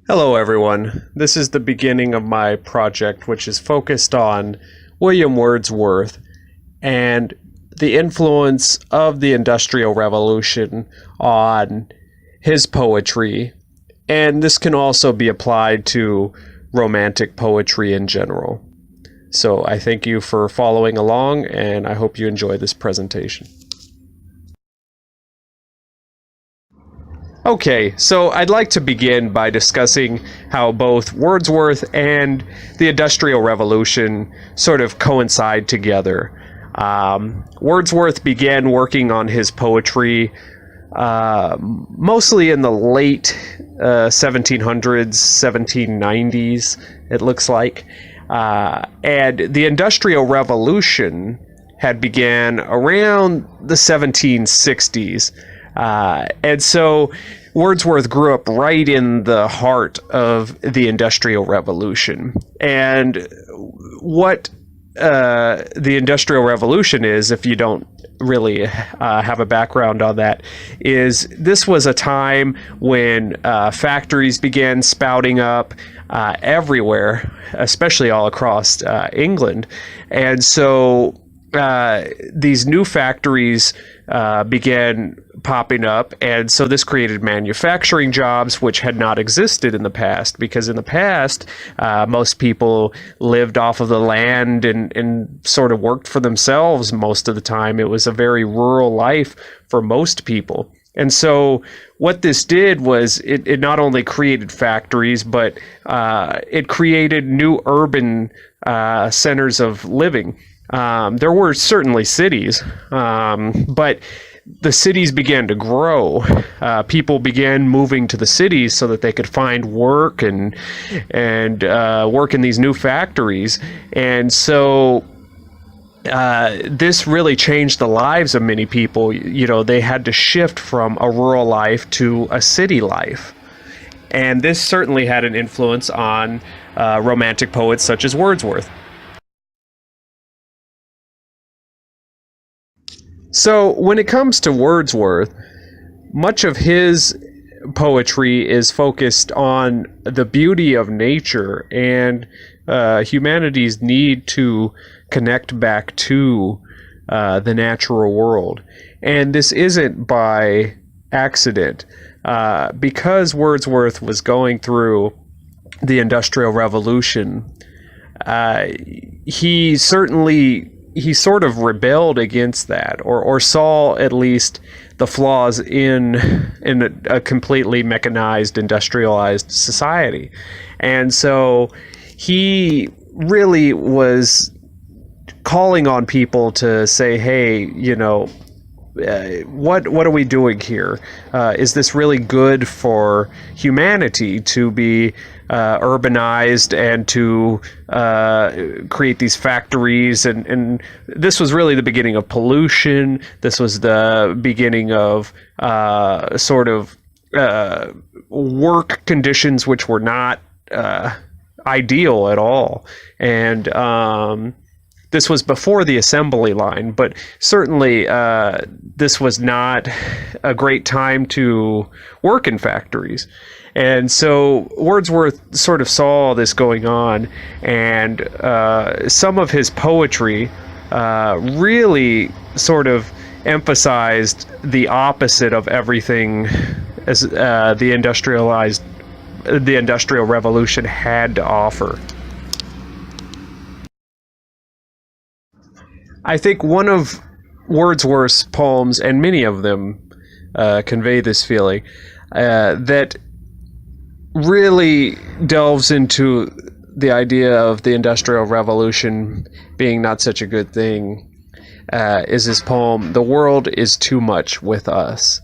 Hello, everyone. This is the beginning of my project, which is focused on William Wordsworth and the influence of the Industrial Revolution on his poetry. And this can also be applied to Romantic poetry in general. So I thank you for following along, and I hope you enjoy this presentation. Okay, so I'd like to begin by discussing how both Wordsworth and the Industrial Revolution sort of coincide together. Wordsworth began working on his poetry mostly in the late 1700s, 1790s, it looks like. And the Industrial Revolution had began around the 1760s. And so Wordsworth grew up right in the heart of the Industrial Revolution. And what the Industrial Revolution is, if you don't really have a background on that, is this was a time when factories began spouting up everywhere, especially all across England. And so these new factories began popping up, and so this created manufacturing jobs which had not existed in the past, because in the past most people lived off of the land and sort of worked for themselves most of the time. It was a very rural life for most people. And so what this did was it not only created factories, but it created new urban centers of living. There were certainly cities, but the cities began to grow. People began moving to the cities so that they could find work and work in these new factories. And so this really changed the lives of many people. You know, they had to shift from a rural life to a city life. And this certainly had an influence on Romantic poets such as Wordsworth. So when it comes to Wordsworth, much of his poetry is focused on the beauty of nature and humanity's need to connect back to the natural world. And this isn't by accident. Because Wordsworth was going through the Industrial Revolution, he sort of rebelled against that, or saw at least the flaws in a completely mechanized, industrialized society. And so he really was calling on people to say, hey, you know, what are we doing here? Is this really good for humanity to be urbanized and to create these factories? And this was really the beginning of pollution. This was the beginning of work conditions which were not ideal at all. And this was before the assembly line, but certainly this was not a great time to work in factories. And so Wordsworth sort of saw this going on, and some of his poetry really sort of emphasized the opposite of everything as the Industrial Revolution had to offer. I think one of Wordsworth's poems, and many of them convey this feeling, that really delves into the idea of the Industrial Revolution being not such a good thing, is his poem, "The World is Too Much with Us."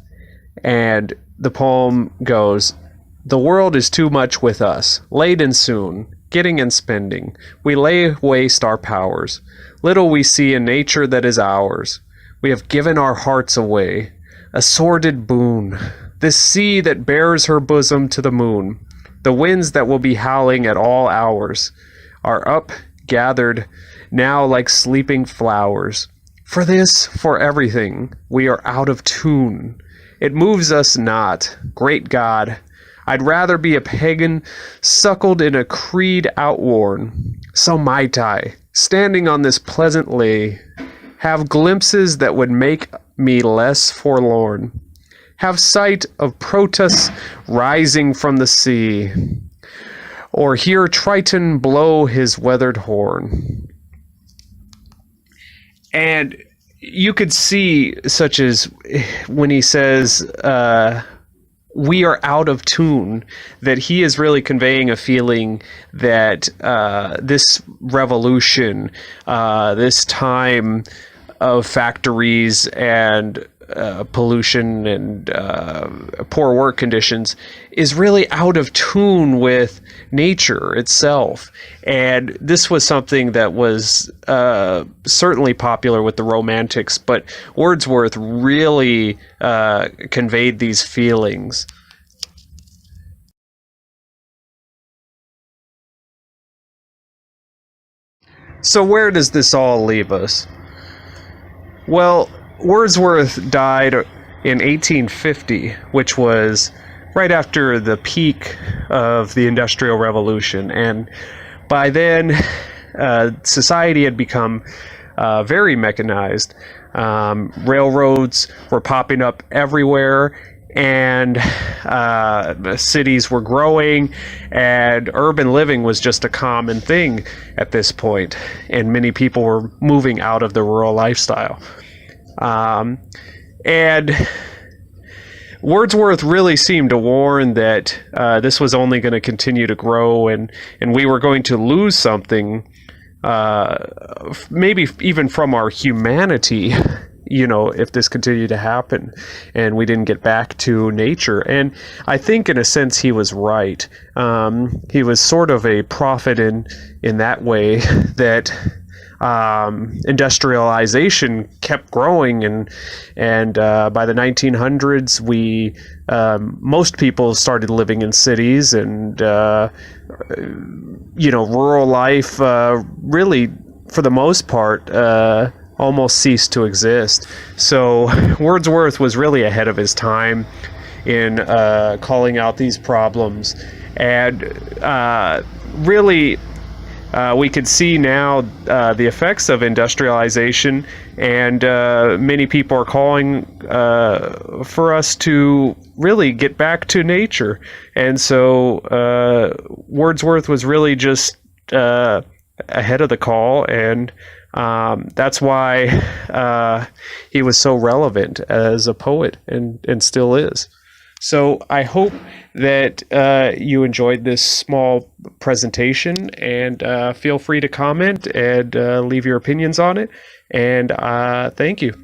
And the poem goes, "The world is too much with us, late and soon, getting and spending. We lay waste our powers. Little we see in nature that is ours. We have given our hearts away, a sordid boon. This sea that bears her bosom to the moon, the winds that will be howling at all hours, are up, gathered, now like sleeping flowers. For this, for everything, we are out of tune. It moves us not, great God, I'd rather be a pagan suckled in a creed outworn. So might I, standing on this pleasant lea, have glimpses that would make me less forlorn. Have sight of Proteus rising from the sea, or hear Triton blow his weathered horn. And you could see, such as when he says, we are out of tune, that he is really conveying a feeling that this revolution, this time of factories and pollution and poor work conditions is really out of tune with nature itself. And this was something that was certainly popular with the Romantics, but Wordsworth really conveyed these feelings. So where does this all leave us? Well, Wordsworth died in 1850, which was right after the peak of the Industrial Revolution. And by then, society had become very mechanized. Railroads were popping up everywhere, and cities were growing, and urban living was just a common thing at this point, and many people were moving out of the rural lifestyle. And Wordsworth really seemed to warn that this was only going to continue to grow, and we were going to lose something, maybe even from our humanity, if this continued to happen and we didn't get back to nature. And I think in a sense he was right. He was sort of a prophet in that way, that industrialization kept growing, and by the 1900s, most people started living in cities, and rural life really, for the most part, almost ceased to exist. So Wordsworth was really ahead of his time in calling out these problems, and really. We could see now the effects of industrialization, and many people are calling for us to really get back to nature. And so Wordsworth was really just ahead of the call, and that's why he was so relevant as a poet, and still is. So I hope that you enjoyed this small presentation, and feel free to comment and leave your opinions on it. And thank you.